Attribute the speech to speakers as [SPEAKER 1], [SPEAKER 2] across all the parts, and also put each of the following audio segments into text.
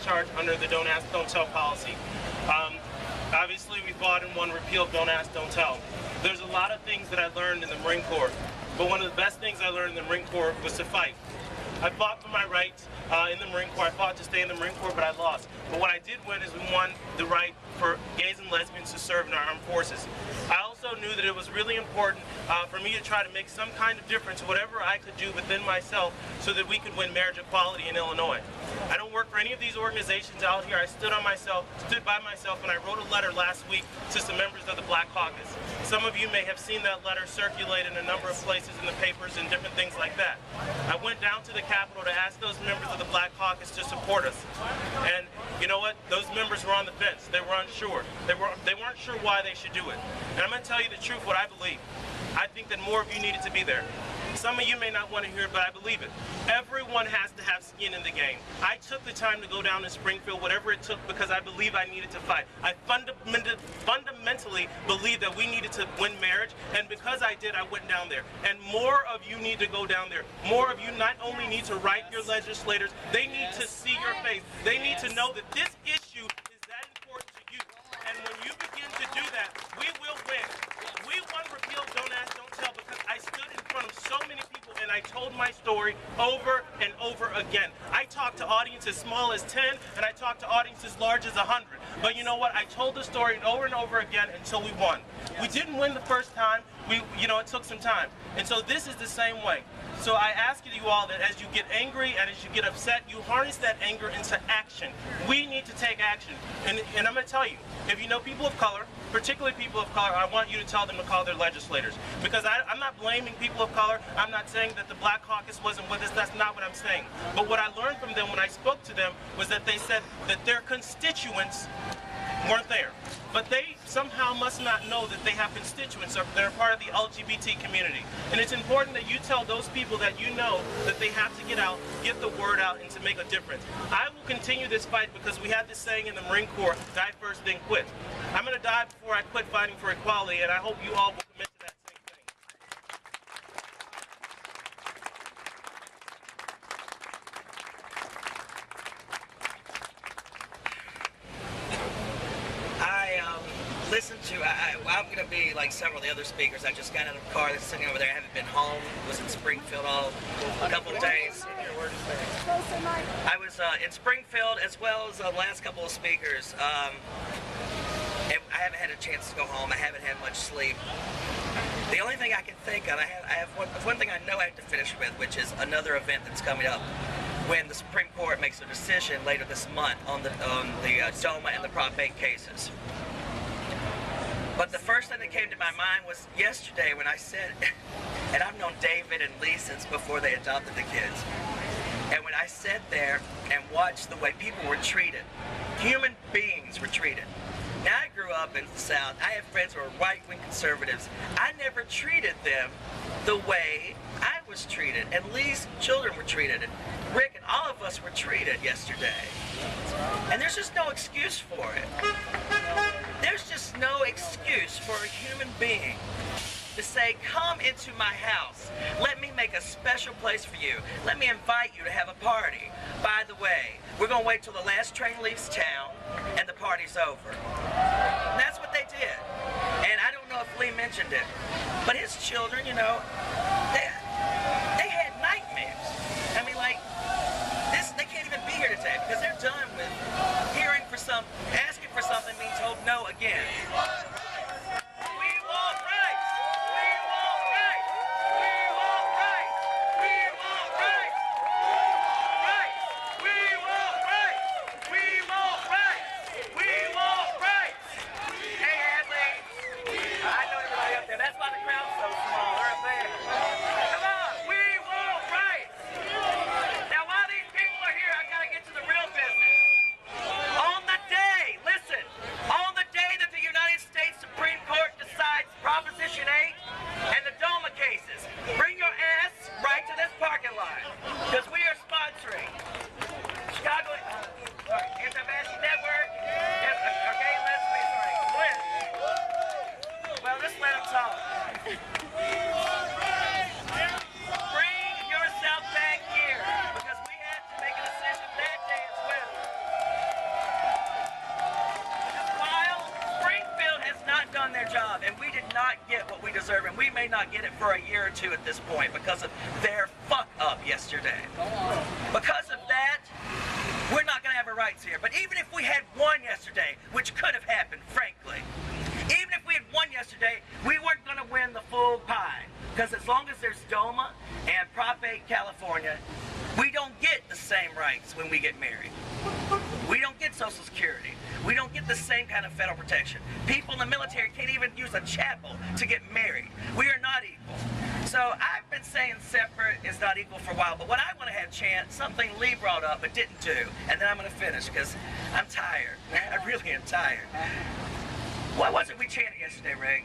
[SPEAKER 1] charge under the Don't Ask, Don't Tell policy. Obviously, we fought and won repeal of Don't Ask, Don't Tell. There's a lot of things that I learned in the Marine Corps, but one of the best things I learned in the Marine Corps was to fight. I fought for my rights in the Marine Corps. I fought to stay in the Marine Corps, but I lost. But what I did win is we won the right for gays and lesbians to serve in our armed forces. I also knew that it was really important for me to try to make some kind of difference, whatever I could do within myself, so that we could win marriage equality in Illinois. I don't work for any of these organizations out here. I stood by myself, and I wrote a letter last week to some members of the Black Caucus. Some of you may have seen that letter circulate in a number of places in the papers and different things like that. I went down to the Capitol to ask those members of the Black Caucus to support us. And you know what? Those members were on the fence. They were unsure. They weren't sure why they should do it. And I'm going to tell you the truth, what I believe. I think that more of you needed to be there. Some of you may not want to hear it, but I believe it. Everyone has to have skin in the game. I took the time to go down to Springfield, whatever it took, because I believe I needed to fight. I fundamentally believe that we needed to win marriage, and because I did, I went down there. And more of you need to go down there. More of you not only need to write your legislators, they need to see your face. They need to know that this issue is that important to you. And when you begin to do that, we will win. We won repeal Don't Ask, Don't Tell because I stood in front of so many people and I told my story over and over again. I talked to audiences as small as 10 and I talked to audiences as large as 100. But you know what? I told the story over and over again until we won. We didn't win the first time. It took some time. And so this is the same way. So I ask you all that as you get angry and as you get upset, you harness that anger into action. We need to take action. And I'm going to tell you, if you know people of color, particularly people of color, I want you to tell them to call their legislators. Because I'm not blaming people of color. I'm not saying that the Black Caucus wasn't with us. That's not what I'm saying. But what I learned from them when I spoke to them was that they said that their constituents weren't there. But they somehow must not know that they have constituents that are part of the LGBT community. And it's important that you tell those people that you know that they have to get out, get the word out, and to make a difference. I will continue this fight because we have this saying in the Marine Corps, die first, then quit. I'm going to die before I quit fighting for equality, and I hope you all will commit to that same thing.
[SPEAKER 2] I'm going to be like several of the other speakers. I just got out of the car that's sitting over there. I haven't been home. Was in Springfield a couple of days. I was in Springfield as well as the last couple of speakers. And I haven't had a chance to go home. I haven't had much sleep. The only thing I can think of, I have one thing I know I have to finish with, which is another event that's coming up when the Supreme Court makes a decision later this month on the DOMA and the Prop 8 cases. But the first thing that came to my mind was yesterday when I said, and I've known David and Lee since before they adopted the kids, and when I sat there and watched the way people were treated, human beings were treated. Now, I grew up in the South. I have friends who are right-wing conservatives. I never treated them the way I was treated, and Lee's children were treated, and Rick and all of us were treated yesterday. And there's just no excuse for it. There's just no excuse for a human being to say, come into my house. Let me make a special place for you. Let me invite you to have a party. By the way, we're going to wait till the last train leaves town and the party's over. And that's what they did. And I don't know if Lee mentioned it, but his children, you know, they had nightmares. I mean, like, they can't even be here today because they're done with asking for something, being told no again. their job, and we did not get what we deserve, and we may not get it for a year or two at this point because of their fuck up yesterday. Because of that, we're not going to have our rights here. But even if we had won yesterday, which could have happened, frankly, even if we had won yesterday, we weren't going to win the full pie. Because as long as there's DOMA and Prop 8 California, we don't get the same rights when we get married. We don't get Social Security. We don't get the same kind of federal protection. People in the military can't even use a chapel to get married. We are not equal. So I've been saying separate is not equal for a while, but what I want to have chant, something Lee brought up but didn't do, and then I'm going to finish because I'm tired. I really am tired. What was it we chanted yesterday, Rick?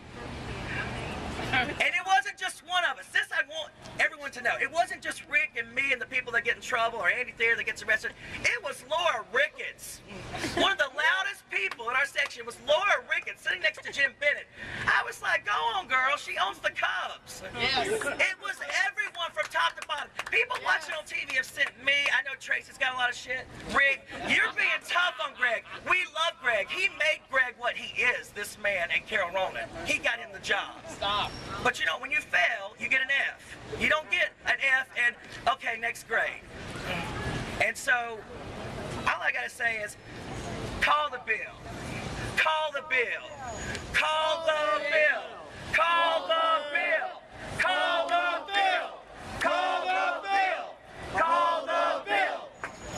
[SPEAKER 2] And it wasn't just one of us. This I want everyone to know. It wasn't just Rick and me and the people that get in trouble or Andy Thayer that gets arrested. It was Laura Ricketts. One of the loudest people in our section was Laura Ricketts sitting next to Jim Bennett. I was like, go on, girl. She owns the Cubs. Yes. It was everyone from top to bottom. People watching on TV have sent me. I know Tracy's got a lot of shit. Rick, you're being tough on Greg. We love Greg. He made Greg what he is, this man and Carol Ronan. He got him the job. Stop. But you know, when you fail, you get an F. You don't get an F and, okay, next grade. And so, all I gotta say is, call the bill. Call the bill. Call the bill. Call the bill. Call the bill. Call the bill. Call the bill.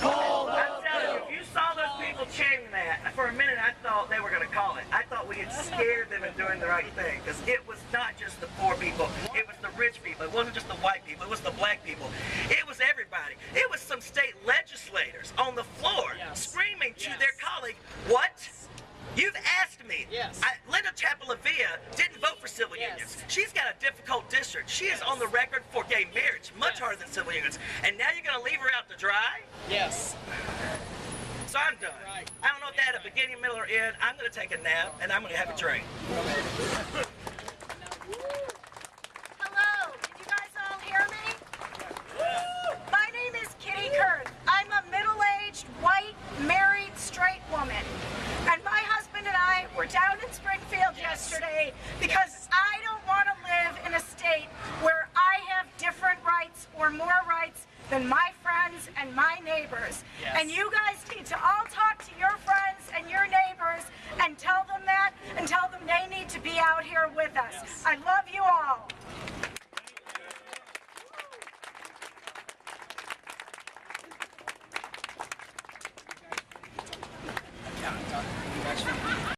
[SPEAKER 2] I'm telling you, if you saw those people chanting that, for a minute I thought they were going to call it. I thought we had scared them into doing the right thing, because it was not just the poor people, it was the rich people, it wasn't just the white people, it was the black people, it was everybody. It was some state legislators on the floor screaming to their colleague, what? You've asked me. Yes. Linda Chapalavia didn't vote for civil unions. She's got a difficult district. She is on the record for gay marriage, much harder than civil unions. And now you're going to leave her out to dry? Yes. So I'm done. Right. I don't know if that had a beginning, middle, or end. I'm going to take a nap, and I'm going to have a drink.
[SPEAKER 3] Hello. Can you guys all hear me? My name is Kitty Kurth. I'm a middle-aged, white, married, straight woman. And my husband and I were down in Springfield yesterday because I don't want to live in a state where I have different rights or more rights than my friends and my neighbors. Yes. And you guys